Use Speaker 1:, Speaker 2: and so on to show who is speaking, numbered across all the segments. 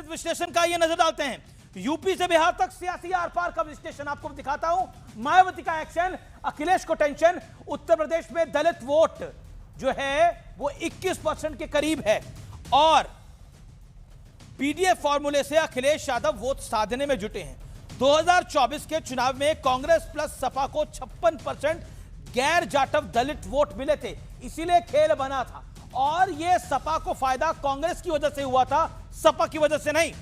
Speaker 1: विस्तृत विश्लेषण का ये नजर डालते हैं। यूपी से बिहार तक सियासी आर पार का विश्लेषण आपको दिखाता हूं। मायावती का एक्शन, अखिलेश को टेंशन। उत्तर प्रदेश में दलित वोट जो है वो 21% के करीब है और पीडीएफ फॉर्मूले से अखिलेश यादव वोट साधने में जुटे हैं। 2024 के चुनाव में कांग्रेस प्लस सपा को 56% गैर जाटव दलित वोट मिले थे, इसीलिए खेल बना था। और यह सपा को फायदा कांग्रेस की वजह से हुआ था, सपा की वजह से नहीं।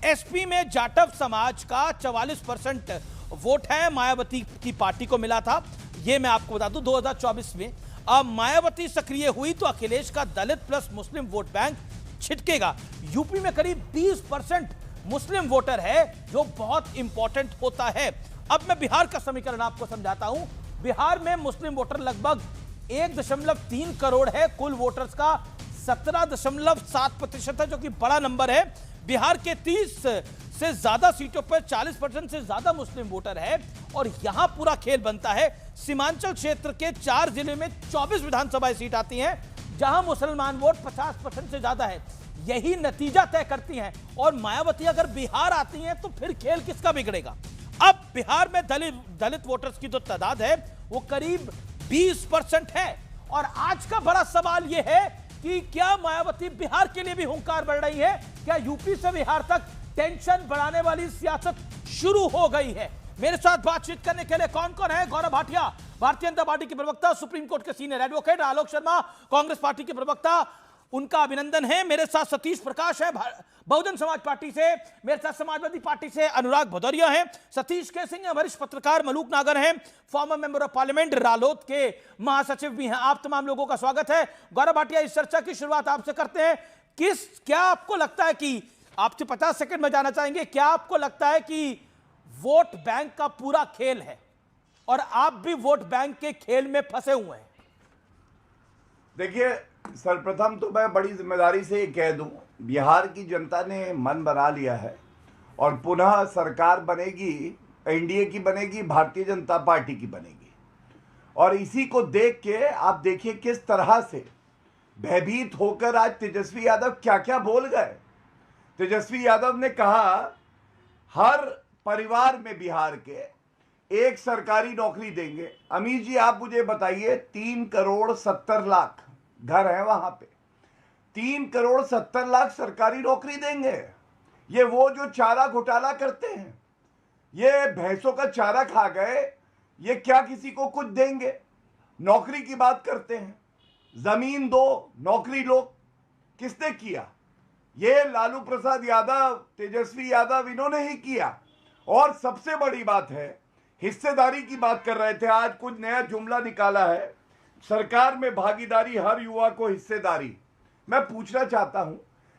Speaker 1: एसपी में जाटव समाज का 44% वोट है, मायावती की पार्टी को मिला था। यह मैं आपको बता दूं 2024 में। अब मायावती सक्रिय हुई तो अखिलेश का दलित प्लस मुस्लिम वोट बैंक छिटकेगा। यूपी में करीब 20% मुस्लिम वोटर है, जो बहुत इंपॉर्टेंट होता है। अब मैं बिहार का समीकरण आपको समझाता हूं। बिहार में मुस्लिम वोटर लगभग 1.3 करोड़ है, कुल वोटर्स का 17.7% है, जो कि बड़ा नंबर है। बिहार के 30 से ज्यादा सीटों पर 40% से ज्यादा मुस्लिम वोटर है और यहां पूरा खेल बनता है। सीमांचल क्षेत्र के 4 जिले में 24 विधानसभा सीट आती हैं, जहां मुसलमान वोट 50% से ज्यादा है। यही नतीजा तय करती हैं। और मायावती अगर बिहार आती हैं तो फिर खेल किसका बिगड़ेगा। अब बिहार में दलित वोटर्स की जो तादाद है वो करीब 20% है। और आज का बड़ा सवाल यह है कि क्या मायावती बिहार के लिए भी हुंकार बढ़ रही है? क्या यूपी से बिहार तक टेंशन बढ़ाने वाली सियासत शुरू हो गई है? मेरे साथ बातचीत करने के लिए कौन कौन है? गौरव भाटिया, भारतीय जनता पार्टी के प्रवक्ता, सुप्रीम कोर्ट के senior advocate. Alok Sharma, Congress party के प्रवक्ता, उनका अभिनंदन है। मेरे साथ सतीश प्रकाश है, बहुजन समाज पार्टी से। मेरे साथ समाजवादी पार्टी से अनुराग भदौरिया हैं। सतीश के सिंह वरिष्ठ पत्रकार, मलूक नागर हैं, फॉर्मर मेंबर ऑफ पार्लियामेंट, रालोद के महासचिव भी हैं। आप तमाम लोगों का स्वागत है। गौरव भाटिया, इस चर्चा की शुरुआत आपसे करते हैं। क्या आपको लगता है कि, आपसे 50 सेकंड में जाना चाहेंगे, क्या आपको लगता है कि वोट बैंक का पूरा खेल है और आप भी वोट बैंक के खेल में फंसे हुए हैं?
Speaker 2: देखिए, सर्वप्रथम तो मैं बड़ी जिम्मेदारी से ये कह दूं, बिहार की जनता ने मन बना लिया है और पुनः सरकार बनेगी, एनडीए की बनेगी, भारतीय जनता पार्टी की बनेगी। और इसी को देख के आप देखिए किस तरह से भयभीत होकर आज तेजस्वी यादव क्या क्या बोल गए। तेजस्वी यादव ने कहा हर परिवार में बिहार के एक सरकारी नौकरी देंगे। अमीर जी, आप मुझे बताइए, 3,70,00,000 घर है वहां पे, 3,70,00,000 सरकारी नौकरी देंगे। ये वो जो चारा घोटाला करते हैं, ये भैंसों का चारा खा गए, ये क्या किसी को कुछ देंगे? नौकरी की बात करते हैं, जमीन दो, नौकरी लो। किसने किया? ये लालू प्रसाद यादव, तेजस्वी यादव, इन्होंने ही किया। और सबसे बड़ी बात है, हिस्सेदारी की बात कर रहे थे, आज कुछ नया जुमला निकाला है, सरकार में भागीदारी, हर युवा को हिस्सेदारी। मैं पूछना चाहता हूं,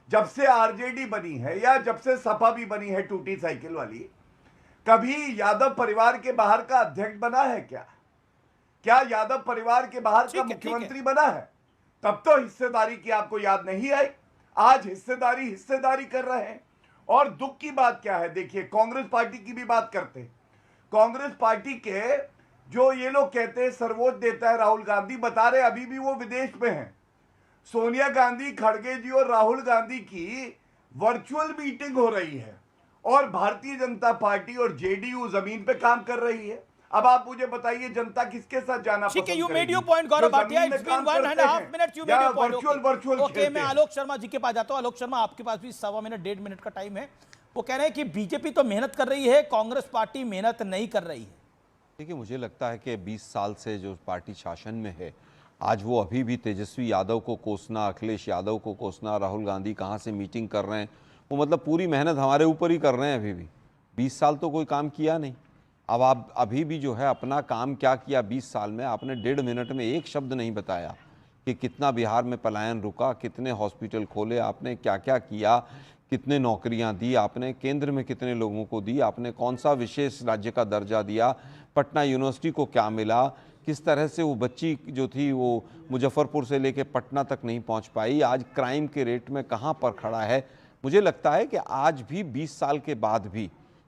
Speaker 2: जब से आरजेडी बनी है या जब से सपा भी बनी है टूटी साइकिल वाली, कभी यादव परिवार के बाहर का अध्यक्ष बना है क्या? क्या यादव परिवार के बाहर का मुख्यमंत्री बना है? तब तो हिस्सेदारी की आपको याद नहीं आई। आज हिस्सेदारी कर रहे हैं। और दुख की बात क्या है, देखिए, कांग्रेस पार्टी की भी बात करते हैं। कांग्रेस पार्टी के जो ये लोग कहते हैं सर्वोच्च देता है राहुल गांधी, बता रहे अभी भी वो विदेश में हैं। सोनिया गांधी, खड़गे जी और राहुल गांधी की वर्चुअल मीटिंग हो रही है और भारतीय जनता पार्टी और जेडीयू जमीन पे काम कर रही है। अब आप मुझे बताइए, जनता किसके साथ जाना पसंद करेगी?
Speaker 1: You made your point, Gaurav Bhatia. It's been 1.5 minute, you made your point.
Speaker 2: Virtual
Speaker 1: okay, मैं आलोक शर्मा जी के पास जाता हूं। आलोक शर्मा, आपके पास भी 1.25 मिनट 1.5 मिनट का टाइम है। वो कह रहे हैं कि बीजेपी तो मेहनत कर रही है, कांग्रेस पार्टी मेहनत नहीं कर रही है।
Speaker 3: देखिए, मुझे लगता है कि 20 साल से जो पार्टी शासन में है, आज वो अभी भी तेजस्वी यादव को कोसना, अखिलेश यादव को कोसना, राहुल गांधी कहाँ से मीटिंग कर रहे हैं, वो मतलब पूरी मेहनत हमारे ऊपर ही कर रहे हैं। अभी भी 20 साल तो कोई काम किया नहीं। अब आप अभी भी जो है अपना काम क्या किया 20 साल में, आपने 1.5 मिनट में एक शब्द नहीं बताया कि कितना बिहार में पलायन रुका, कितने हॉस्पिटल खोले आपने, क्या क्या किया, कितने नौकरियां दी आपने, केंद्र में कितने लोगों को दी आपने, कौन सा विशेष राज्य का दर्जा दिया, पटना यूनिवर्सिटी को क्या मिला, किस तरह से वो बच्ची जो थी वो मुजफ्फरपुर से लेके पटना तक नहीं पहुंच पाई, आज क्राइम के रेट में कहां पर खड़ा है। मुझे लगता है कि आज भी 20 साल के बाद भी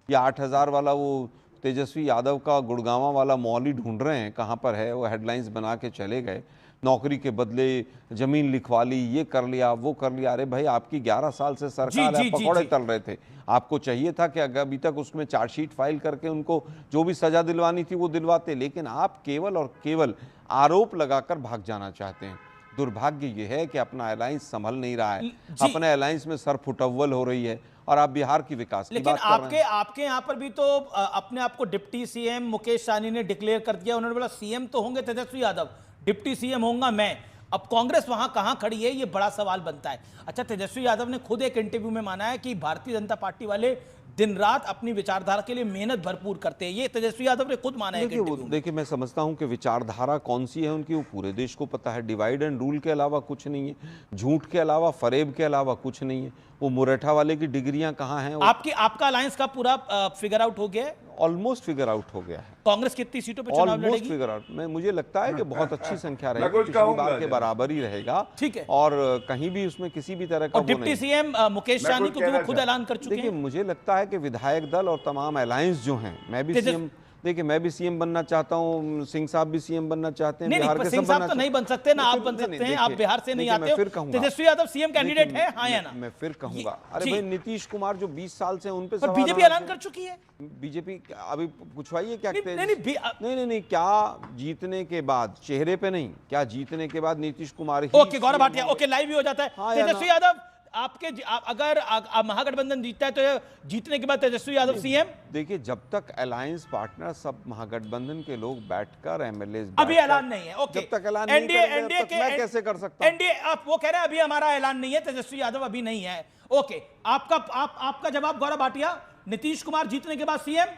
Speaker 3: ये 8,000 वाला वो तेजस्वी यादव का गुड़गांवा वाला मॉल ही ढूंढ रहे हैं कहाँ पर है, वो हेडलाइंस बना के चले गए। नौकरी के बदले जमीन लिखवा ली, ये कर लिया, वो कर लिया। अरे भाई, आपकी 11 साल से सरकार है, पकौड़े तल रहे थे। आपको चाहिए था कि अभी तक उसमें चार्जशीट फाइल करके उनको जो भी सजा दिलवानी थी वो दिलवाते, लेकिन आप केवल और केवल आरोप लगाकर भाग जाना चाहते हैं। दुर्भाग्य ये है कि अपना अलायंस संभल नहीं रहा है, अपने अलायंस में सरफुटअव्वल हो रही है, और आप बिहार की विकास की बात कर रहे हैं।
Speaker 1: लेकिन आपके यहाँ पर भी तो अपने आप को डिप्टी सीएम मुकेश सहनी ने डिक्लेयर कर दिया। उन्होंने बोला सीएम तो होंगे तेजस्वी यादव, डिप्टी सीएम होऊंगा मैं। अब कांग्रेस वहां कहां खड़ी है, ये बड़ा सवाल बनता है। अच्छा, तेजस्वी यादव ने खुद एक इंटरव्यू में माना है कि भारतीय जनता पार्टी वाले दिन रात अपनी विचारधारा के लिए मेहनत भरपूर करते हैं। ये तेजस्वी यादव ने खुद माना है।
Speaker 3: देखिए, मैं समझता हूं कि विचारधारा कौन सी है उनकी, वो पूरे देश को पता है। डिवाइड एंड रूल के अलावा कुछ नहीं है, झूठ के अलावा, फरेब के अलावा कुछ नहीं है। वो मुरैठा वाले की डिग्रियां कहाँ हैं?
Speaker 1: आपका अलायंस का पूरा फिगर आउट हो गया है?
Speaker 3: ऑलमोस्ट फिगर आउट हो गया है।
Speaker 1: कांग्रेस कितनी सीटों पे चुनाव लड़ेगी?
Speaker 3: फिगर आउट में मुझे लगता है कि बहुत अच्छी संख्या रहेगी, पिछली बार के बराबर ही रहेगा।
Speaker 1: ठीक है,
Speaker 3: और कहीं भी उसमें किसी भी तरह का
Speaker 1: और डिप्टी सीएम मुकेश सहनी को वो खुद ऐलान कर चुके हैं।
Speaker 3: देखिए, मुझे लगता है कि विधायक दल और तमाम अलायंस जो हैं, मैं भी सीएम, देखिए मैं भी सीएम बनना चाहता हूं, सिंह साहब भी सीएम बनना चाहते हैं। बिहार के
Speaker 1: सिंह साहब तो नहीं बन सकते ना, आप बन सकते हैं, आप बिहार से नहीं आते हो। तेजस्वी यादव सीएम कैंडिडेट है, हाँ या ना?
Speaker 3: मैं फिर कहूंगा, अरे भाई, नीतीश कुमार जो 20 साल से उन पे
Speaker 1: सवाल, बीजेपी ऐलान कर चुकी है।
Speaker 3: बीजेपी अभी पूछवाइए क्या?
Speaker 1: नहीं,
Speaker 3: क्या जीतने के बाद, चेहरे पे नहीं, क्या जीतने के बाद नीतीश कुमार ही?
Speaker 1: Okay, Gaurav Bhatia, okay, live भी हो जाता है। तेजस्वी यादव अगर महागठबंधन जीतता है तो जीतने के बाद तेजस्वी यादव सीएम?
Speaker 3: देखिए, जब तक अलायंस पार्टनर सब महागठबंधन के लोग बैठकर एमएलए,
Speaker 1: अभी ऐलान नहीं है। ओके,
Speaker 3: जब तक ऐलान नहीं करेंगे तब मैं कैसे कर सकता हूं?
Speaker 1: एनडीए, आप वो कह रहे हैं अभी हमारा ऐलान नहीं है, तेजस्वी यादव अभी नहीं है। ओके, आपका जवाब गौरव भाटिया, नीतीश कुमार जीतने के बाद सीएम,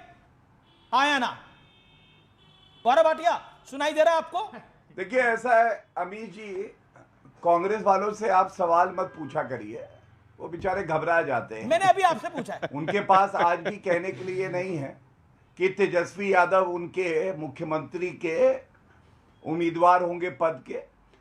Speaker 1: हाँ या ना? गौरव भाटिया, सुनाई दे रहा है आपको?
Speaker 2: देखिए, ऐसा है अमीर जी, कांग्रेस वालों से आप सवाल मत पूछा करिए, वो बेचारे घबरा जाते हैं।
Speaker 1: मैंने अभी आपसे पूछा है।
Speaker 2: उनके पास आज भी कहने के लिए नहीं है कि तेजस्वी यादव उनके मुख्यमंत्री के उम्मीदवार होंगे पद के।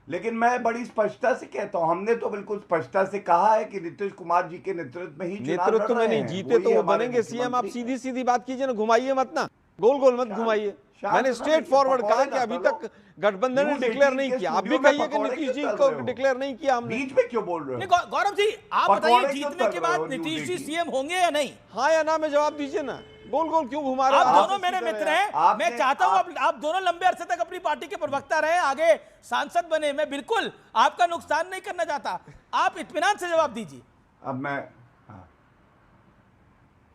Speaker 2: लेकिन मैं बड़ी स्पष्टता से कहता हूं, हमने तो बिल्कुल स्पष्टता से कहा है कि नीतीश कुमार जी के नेतृत्व में ही
Speaker 3: नेतृत्व में नहीं जीते तो वो बनेंगे सीएम। आप सीधी सीधी बात कीजिए ना, घुमाइए मत ना, गोल गोल मत घुमाइए। मैंने स्ट्रेट फॉरवर्ड कहा कि अभी तक गठबंधन ने डिक्लेयर नहीं किया। आप भी कहिए कि नीतीश जी को डिक्लेयर नहीं किया हमने।
Speaker 2: बीच में क्यों बोल रहे हो?
Speaker 1: गौरव जी, आप बताइए, जीतने के बाद नीतीश जी सीएम होंगे या नहीं?
Speaker 3: हाँ या ना में जवाब दीजिए ना, गोल गोल क्यों घुमा रहे हो?
Speaker 1: आप दोनों मेरे मित्र हैं, मैं चाहता हूं आप दोनों लंबे अरसे तक अपनी पार्टी के प्रवक्ता रहे, आगे सांसद बने। मैं बिल्कुल आपका नुकसान नहीं करना चाहता, आप इत्मीनान से जवाब दीजिए।
Speaker 2: अब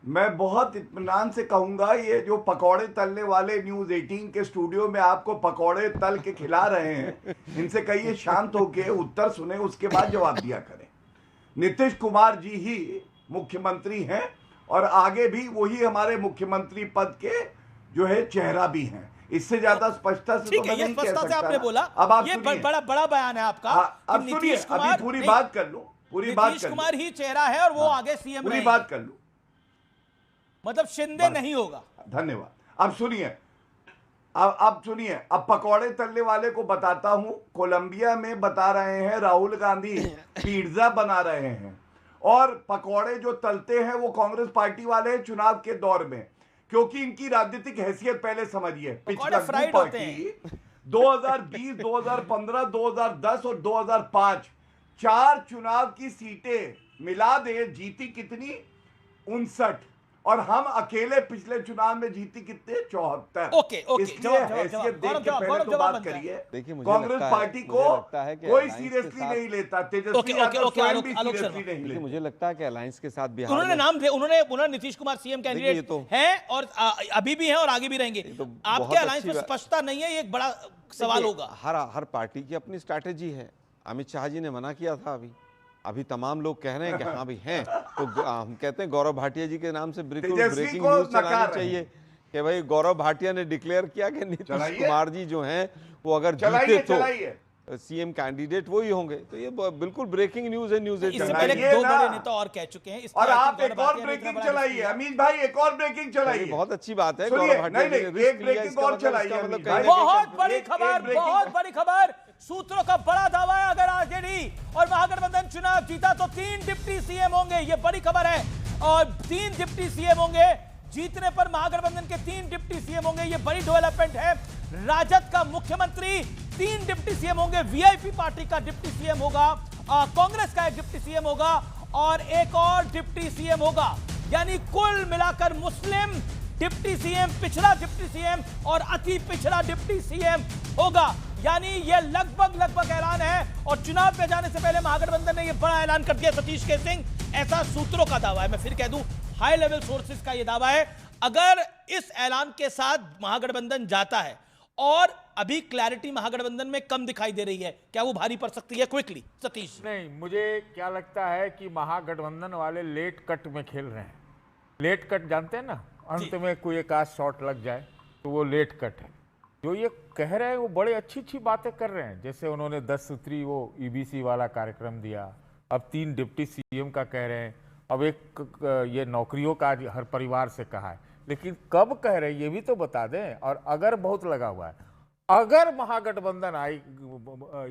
Speaker 2: मैं बहुत इत्मीनान से कहूंगा, ये जो पकौड़े तलने वाले न्यूज 18 के स्टूडियो में आपको पकौड़े तल के खिला रहे हैं, इनसे कहिए शांत होके उत्तर सुने, उसके बाद जवाब दिया करें। नीतीश कुमार जी ही मुख्यमंत्री हैं और आगे भी वही हमारे मुख्यमंत्री पद के जो है चेहरा भी हैं। इससे ज्यादा स्पष्टता से तो मैं नहीं कह सकता।
Speaker 1: आपने बोला,
Speaker 2: अब आप
Speaker 1: ये बड़ा बयान है आपका।
Speaker 2: अब सुनिए, अभी पूरी बात कर लो,
Speaker 1: नीतीश कुमार ही चेहरा है और वो आगे सीएम
Speaker 2: पूरी बात कर लो,
Speaker 1: मतलब शिंदे नहीं होगा।
Speaker 2: धन्यवाद। अब सुनिए, अब सुनिए, अब पकौड़े तलने वाले को बताता हूं। कोलंबिया में बता रहे हैं राहुल गांधी पिज्जा बना रहे हैं, और पकौड़े जो तलते हैं वो कांग्रेस पार्टी वाले हैं चुनाव के दौर में, क्योंकि इनकी राजनीतिक हैसियत पहले समझिए। पिछला पार्टी 2020, 2015, 2010 और 2005 4 चुनाव की सीटें मिला दे, जीती कितनी? 59, और हम अकेले पिछले चुनाव में जीती कितने? 74।
Speaker 1: ओके,
Speaker 2: इसलिए हैसियत देख के पहले तो बात करिए। कांग्रेस पार्टी को कोई सीरियसली नहीं लेता, तेजस्वी यादव स्वयं भी सीरियसली नहीं लेते।
Speaker 3: मुझे लगता है कि अलायंस के साथ बिहार
Speaker 1: उन्होंने नाम दिया, उन्होंने नीतीश कुमार सीएम कैंडिडेट हैं और अभी भी हैं और आगे भी रहेंगे। आपके अलायंस में स्पष्टता नहीं है, ये एक बड़ा सवाल होगा।
Speaker 3: हर पार्टी की अपनी स्ट्रैटेजी है। अमित शाह जी ने मना किया था, अभी तमाम लोग कह रहे हैं कि हाँ भी हैं, तो हम कहते हैं गौरव भाटिया जी के नाम से ब्रेकिंग न्यूज चलानी चाहिए कि भाई गौरव भाटिया ने डिक्लेयर किया कि नीतीश कुमार जी जो हैं वो अगर जीते तो सीएम कैंडिडेट वो ही होंगे। तो ये बिल्कुल ब्रेकिंग न्यूज है। न्यूज
Speaker 1: इससे पहले 2 बड़े नेता और कह चुके हैं,
Speaker 2: और आप एक और ब्रेकिंग चलाइए अमीन भाई, एक और ब्रेकिंग चलाइए।
Speaker 3: बहुत अच्छी बात है, गौरव भाटिया जी ने
Speaker 2: एक ब्रेकिंग और चलाइए।
Speaker 1: बहुत बड़ी खबर, बहुत बड़ी खबर, सूत्रों का बड़ा दावा है, अगर आरजेडी और महागठबंधन चुनाव जीता तो 3 डिप्टी सीएम होंगे। ये बड़ी खबर है, और 3 डिप्टी सीएम होंगे। जीतने पर महागठबंधन के 3 डिप्टी सीएम होंगे, ये बड़ी डेवलपमेंट है। राजद का मुख्यमंत्री 3 डिप्टी सीएम होंगे, वीआईपी पार्टी का डिप्टी सीएम होगा, कांग्रेस का एक डिप्टी सीएम होगा और एक और डिप्टी सीएम होगा। यानी कुल मिलाकर मुस्लिम डिप्टी सीएम, पिछड़ा डिप्टी सीएम और अति पिछड़ा डिप्टी सीएम होगा। यानी यह लगभग ऐलान है और चुनाव पे जाने से पहले महागठबंधन ने यह बड़ा ऐलान कर दिया। सतीश के सिंह, ऐसा सूत्रों का दावा है, मैं फिर कह दूं हाई लेवल सोर्सेस का यह दावा है। अगर इस ऐलान के साथ महागठबंधन जाता है और अभी क्लैरिटी महागठबंधन में कम दिखाई दे रही है, क्या वो भारी पड़ सकती है? क्विकली सतीश।
Speaker 4: नहीं, मुझे क्या लगता है कि महागठबंधन वाले लेट कट में खेल रहे हैं। लेट कट जानते हैं ना, अंत में कोई एक आध शॉट लग जाए तो वो लेट कट है। जो ये कह रहे हैं वो बड़े अच्छी बातें कर रहे हैं, जैसे उन्होंने 10 सूत्री वो ईबीसी वाला कार्यक्रम दिया, अब 3 डिप्टी सीएम का कह रहे हैं, अब एक ये नौकरियों का हर परिवार से कहा है। लेकिन कब कह रहे हैं ये भी तो बता दें। और अगर बहुत लगा हुआ है, अगर महागठबंधन आई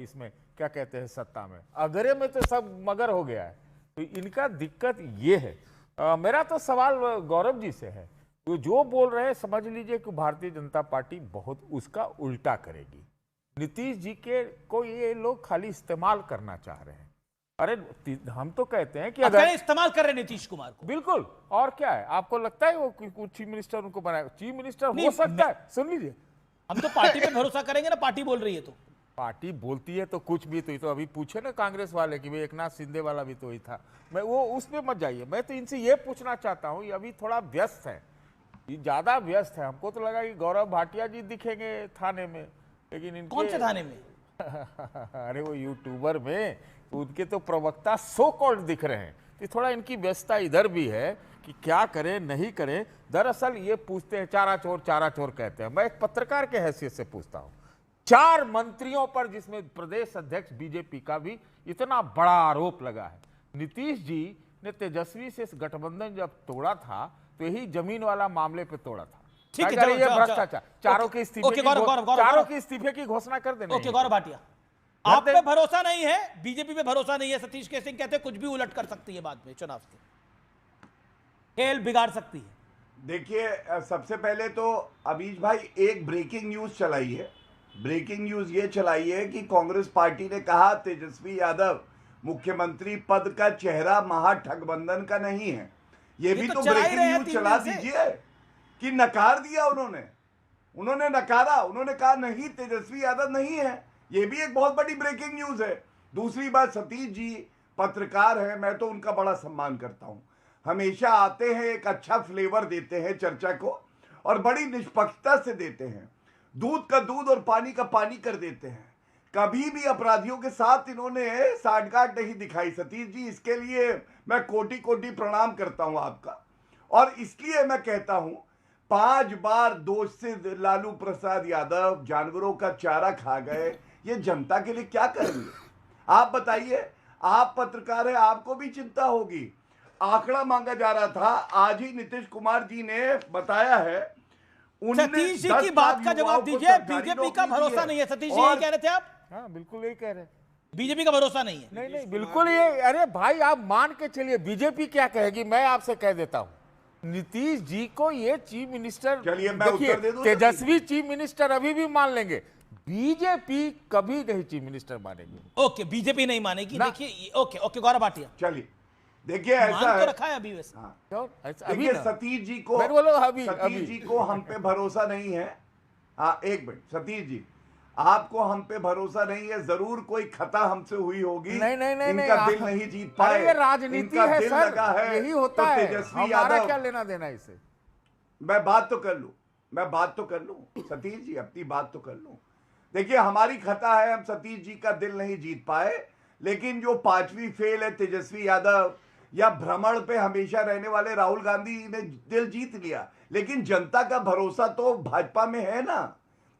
Speaker 4: इसमें क्या कहते हैं सत्ता में, अगरे में तो सब मगर हो गया है, तो इनका दिक्कत ये है। मेरा तो सवाल गौरव जी से है, वो जो बोल रहे हैं समझ लीजिए कि भारतीय जनता पार्टी बहुत उसका उल्टा करेगी। नीतीश जी के को ये लोग खाली इस्तेमाल करना चाह रहे हैं। अरे हम तो कहते हैं कि अगर
Speaker 1: इस्तेमाल कर रहे हैं नीतीश कुमार को,
Speaker 4: बिल्कुल, और क्या है, आपको लगता है वो चीफ मिनिस्टर उनको बनाएगा? चीफ मिनिस्टर हो सकता है, सुन लीजिए,
Speaker 1: हम तो पार्टी पे भरोसा करेंगे ना, पार्टी बोल रही है तो।
Speaker 4: पार्टी बोलती है तो कुछ भी तो अभी पूछे ना कांग्रेस वाले कि भाई एकनाथ शिंदे वाला भी तो ही था। मैं वो उसमें मत जाइए, मैं तो इनसे ये पूछना चाहता हूँ, ये अभी थोड़ा व्यस्त है, ये ज्यादा व्यस्त है। हमको तो लगा कि गौरव भाटिया जी दिखेंगे थाने में, लेकिन इनके
Speaker 1: कौन से थाने में?
Speaker 4: अरे वो यूट्यूबर में उनके तो प्रवक्ता सो कॉल्ड दिख रहे हैं। तो थोड़ा इनकी व्यस्तता इधर भी है कि क्या करें नहीं करें। दरअसल ये पूछते हैं, चारा चोर कहते हैं। मैं एक पत्रकार के हैसियत से पूछता हूं, 4 मंत्रियों पर, जिसमें प्रदेश अध्यक्ष बीजेपी का भी इतना बड़ा आरोप लगा है। नीतीश जी ने तेजस्वी से गठबंधन जब तोड़ा था तो यही जमीन वाला मामले पे तोड़ा था।
Speaker 1: ठीक है,
Speaker 4: ये भ्रष्टाचार, चारों के इस्तीफे की घोषणा कर देना।
Speaker 1: ओके गौरव भाटिया, आप पे भरोसा नहीं है, बीजेपी पे भरोसा नहीं है। सतीश के सिंह कहते हैं कुछ भी उलट कर सकती है, बाद में चुनाव के खेल बिगाड़ सकती है।
Speaker 2: देखिए, सबसे पहले तो अभीश भाई एक ब्रेकिंग न्यूज चलाई है। ब्रेकिंग न्यूज ये चलाई है कि कांग्रेस पार्टी ने कहा तेजस्वी यादव मुख्यमंत्री पद का चेहरा महागठबंधन का नहीं है। ये भी तो ब्रेकिंग न्यूज चला दीजिए कि नकार दिया उन्होंने नकारा, उन्होंने कहा नहीं, तेजस्वी यादव नहीं है। ये भी एक बहुत बड़ी ब्रेकिंग न्यूज है। दूसरी बात, सतीश जी पत्रकार हैं, मैं तो उनका बड़ा सम्मान करता हूं, हमेशा आते हैं, एक अच्छा फ्लेवर देते हैं चर्चा को और बड़ी निष्पक्षता से देते हैं, दूध का दूध और पानी का पानी कर देते हैं। कभी भी अपराधियों के साथ इन्होंने साठगांठ नहीं दिखाई। सतीश जी, इसके लिए मैं कोटि कोटि प्रणाम करता हूं आपका। और इसलिए मैं कहता हूं, 5 बार दोष से लालू प्रसाद यादव जानवरों का चारा खा गए, ये जनता के लिए क्या करेंगे? आप बताइए, आप पत्रकार हैं, आपको भी चिंता होगी। आंकड़ा मांगा जा रहा था, आज ही नीतीश कुमार जी ने बताया है।
Speaker 1: सतीश जी की बात का जवाब दीजिए, बीजेपी का भरोसा नहीं है। सतीश जी यही कह रहे थे आप?
Speaker 4: हाँ, बिल्कुल यही कह रहे हैं,
Speaker 1: बीजेपी का भरोसा नहीं है।
Speaker 4: नहीं, बिल्कुल ये, अरे भाई आप मान के चलिए, बीजेपी क्या कहेगी, मैं आपसे कह देता हूं, नीतीश जी को ये चीफ मिनिस्टर, देखिए तेजस्वी चीफ मिनिस्टर अभी भी मान लेंगे, बीजेपी कभी नहीं चीफ मिनिस्टर मानेगी।
Speaker 1: ओके, बीजेपी नहीं मानेगी। देखिए, ओके गौरव भाटिया,
Speaker 2: चलिए देखिए, ऐसा है,
Speaker 1: तो रखा है अभी वैसे।
Speaker 2: देखिए, सतीश जी को, सतीश जी को हम पे भरोसा नहीं है। हाँ, एक मिनट, सतीश जी आपको हम पे भरोसा नहीं है, जरूर कोई खता हमसे हुई होगी।
Speaker 4: नहीं,
Speaker 2: इनका दिल नहीं जीत पाए,
Speaker 4: ये राजनीति है
Speaker 2: दिल
Speaker 4: सर,
Speaker 2: लगा है,
Speaker 4: यही होता
Speaker 2: तो
Speaker 4: है,
Speaker 2: तेजस्वी
Speaker 4: हमारा
Speaker 2: यादव,
Speaker 4: क्या लेना देना इसे।
Speaker 2: मैं बात तो कर लूं सतीश जी, अपनी बात तो कर लूं। देखिए, हमारी खता है, हम सतीश जी का दिल नहीं जीत पाए, लेकिन जो 5वीं फेल है तेजस्वी यादव, या भ्रमण पे हमेशा रहने वाले राहुल गांधी ने दिल जीत लिया। लेकिन जनता का भरोसा तो भाजपा में है ना,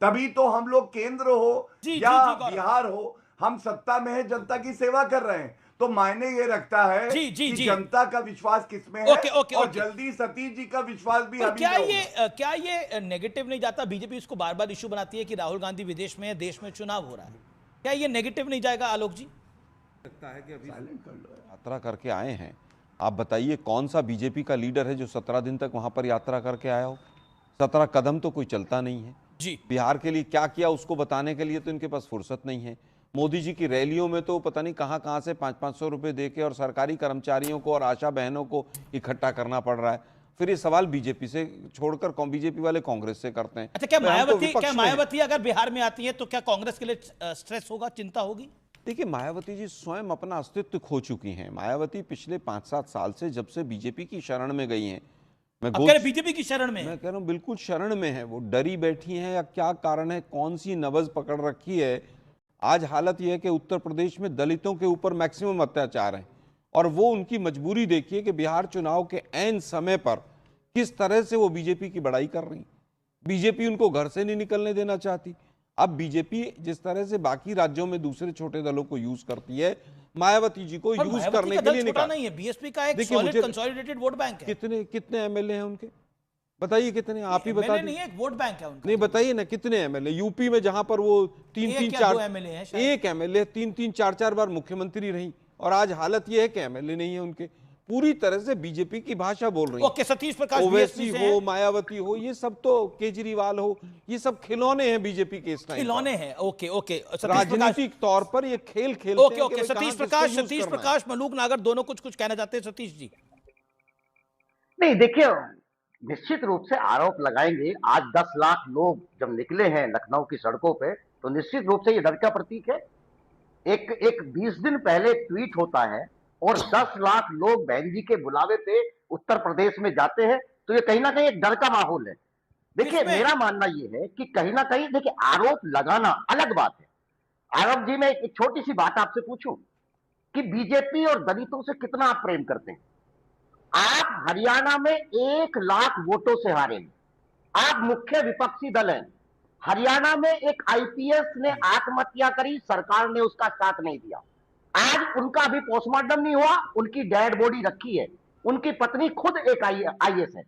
Speaker 2: तभी तो हम लोग केंद्र हो या बिहार हो, हम सत्ता में है, जनता की सेवा कर रहे हैं। तो मायने ये रखता है कि जनता का विश्वास किसमें है। और जल्दी सतीश जी का विश्वास भी अभी
Speaker 1: क्या ये नेगेटिव नहीं जाता? बीजेपी इसको बार बार इशू बनाती है कि राहुल गांधी विदेश में है, देश में चुनाव हो रहा है, क्या ये नेगेटिव नहीं जाएगा आलोक जी?
Speaker 3: लगता है कि अभी यात्रा करके आए हैं, आप बताइए कौन सा बीजेपी का लीडर है जो 17 दिन तक वहां पर यात्रा करके आया हो? 17 कदम तो कोई चलता नहीं है।
Speaker 1: जी।
Speaker 3: बिहार के लिए क्या किया उसको बताने के लिए तो इनके पास फुर्सत नहीं है। मोदी जी की रैलियों में तो पता नहीं कहां कहां से 500-500 रुपए देके और सरकारी कर्मचारियों को और आशा बहनों को इकट्ठा करना पड़ रहा है। फिर ये सवाल बीजेपी से छोड़कर बीजेपी वाले कांग्रेस से करते हैं।
Speaker 1: अच्छा, क्या
Speaker 3: तो हम तो विपक्ष में हैं।
Speaker 1: मायावती अगर बिहार में आती है तो क्या कांग्रेस के लिए स्ट्रेस होगा, चिंता होगी?
Speaker 3: देखिए, मायावती जी स्वयं अपना अस्तित्व खो चुकी हैं। मायावती पिछले 5-7 साल से जब से बीजेपी की शरण में गई हैं, मैं
Speaker 1: अब कह रहे बीजेपी की शरण में है।
Speaker 3: मैं कह रहा हूँ बिल्कुल शरण में है, वो डरी बैठी हैं या क्या कारण है, कौन सी नब्ज पकड़ रखी है। आज हालत यह है कि उत्तर प्रदेश में दलितों के ऊपर मैक्सिमम अत्याचार है और वो उनकी मजबूरी देखिए कि बिहार चुनाव के ऐन समय पर किस तरह से वो बीजेपी की बड़ाई कर रही। बीजेपी उनको घर से नहीं निकलने देना चाहती। अब बीजेपी जिस तरह से बाकी राज्यों में दूसरे छोटे दलों को यूज करती है, मायावती जी को यूज करने के लिए
Speaker 1: निकाला नहीं है। बीएसपी का एक सॉलिड कंसोलिडेटेड वोट बैंक है।
Speaker 3: कितने एमएलए हैं उनके, बताइए कितने, आप ही बता
Speaker 1: नहीं है, एक वोट बैंक है उनका।
Speaker 3: नहीं बताइए ना कितने एमएलए यूपी में, जहां पर वो 3-3-4
Speaker 1: एमएलए हैं,
Speaker 3: एक एमएलए 3-3-4-4 बार मुख्यमंत्री रही और आज हालत ये है कि एमएलए नहीं है उनके। पूरी तरह से बीजेपी की भाषा बोल रही है।
Speaker 1: ओके, सतीश प्रकाश
Speaker 3: ओवैसी हो, मायावती हो, ये सब तो केजरीवाल हो, ये सब खिलौने हैं बीजेपी के इस टाइम,
Speaker 1: खिलौने हैं। ओके ओके,
Speaker 3: राजनीतिक तौर पर ये खेल खेलते
Speaker 1: ओके
Speaker 3: हैं।
Speaker 1: ओके, सतीश प्रकाश मलूक नागर दोनों कुछ कहना चाहते हैं। सतीश जी।
Speaker 5: नहीं, देखिए, निश्चित रूप से आरोप लगाएंगे। आज 10 लाख लोग जब निकले हैं लखनऊ की सड़कों पे, तो निश्चित रूप से ये डर का प्रतीक है। एक 20 दिन पहले ट्वीट होता है और 10 लाख लोग बहन जी के बुलावे पे उत्तर प्रदेश में जाते हैं, तो ये कहीं ना कहीं एक डर का माहौल है। देखिए, मेरा मानना ये है कि कहीं ना कहीं, देखिए, आरोप लगाना अलग बात है। आरोप जी, मैं एक छोटी सी बात आपसे पूछूं कि बीजेपी और दलितों से कितना आप प्रेम करते हैं? आप हरियाणा में 1 लाख वोटों से हारे, आप मुख्य विपक्षी दल हैं। हरियाणा में एक आईपीएस ने आत्महत्या करी, सरकार ने उसका साथ नहीं दिया। आज उनका अभी पोस्टमार्टम नहीं हुआ, उनकी डेड बॉडी रखी है, उनकी पत्नी खुद एक आईएएस है।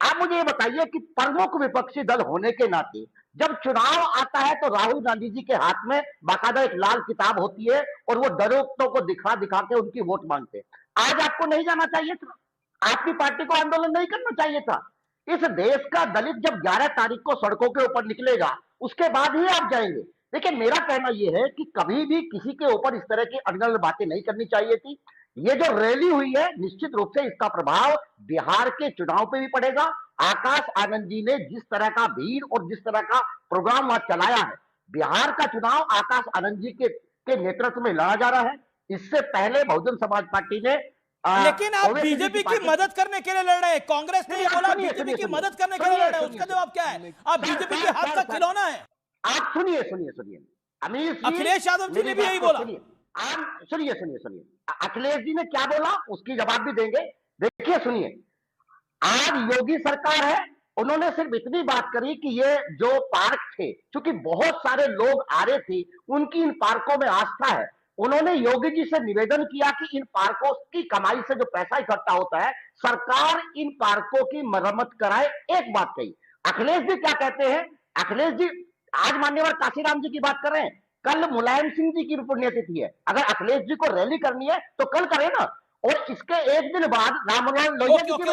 Speaker 5: आप मुझे ये बताइए कि प्रमुख विपक्षी दल होने के नाते जब चुनाव आता है तो राहुल गांधी जी के हाथ में बाकायदा एक लाल किताब होती है और वो डरोक्तों को दिखा दिखा के उनकी वोट मांगते हैं। आज आपको नहीं जाना चाहिए था, आपकी पार्टी को आंदोलन नहीं करना चाहिए था। इस देश का दलित जब 11 तारीख को सड़कों के ऊपर निकलेगा, उसके बाद ही आप जाएंगे। देखिए, मेरा कहना यह है कि कभी भी किसी के ऊपर इस तरह की अनगढ़ बातें नहीं करनी चाहिए थी। ये जो रैली हुई है, निश्चित रूप से इसका प्रभाव बिहार के चुनाव पे भी पड़ेगा। आकाश आनंद जी ने जिस तरह का भीड़ और जिस तरह का प्रोग्राम वहां चलाया है, बिहार का चुनाव आकाश आनंद जी के नेतृत्व में लड़ा जा रहा है। इससे पहले बहुजन समाज पार्टी ने
Speaker 1: लेकिन आप बीजेपी की मदद करने के लिए लड़ रहे हैं। कांग्रेस ने बोला बीजेपी की मदद करने के लिए लड़ रहे हैं, उसका जवाब क्या है? आप बीजेपी के हाथ का खिलौना है।
Speaker 5: आप सुनिए,
Speaker 1: अखिलेश यादव जी ने भी यही बोला।
Speaker 5: आप सुनिए, अखिलेश जी ने क्या बोला उसकी जवाब भी देंगे। देखिए, सुनिए, आज योगी सरकार है, उन्होंने सिर्फ इतनी बात करी कि ये जो पार्क थे, क्योंकि बहुत सारे लोग आ रहे थे, उनकी इन पार्कों में आस्था है। उन्होंने योगी जी से निवेदन किया कि इन पार्कों की कमाई से जो पैसा इकट्ठा होता है, सरकार इन पार्कों की मरम्मत कराए। एक बात कही। अखिलेश जी क्या कहते हैं? अखिलेश जी आज मान्यवर काशीराम जी की बात कर रहे हैं, कल मुलायम सिंह जी की पुण्यतिथि है। अगर अखिलेश जी को रैली करनी है तो कल करें ना, और इसके एक दिन बाद रामलाल लोहिया जी की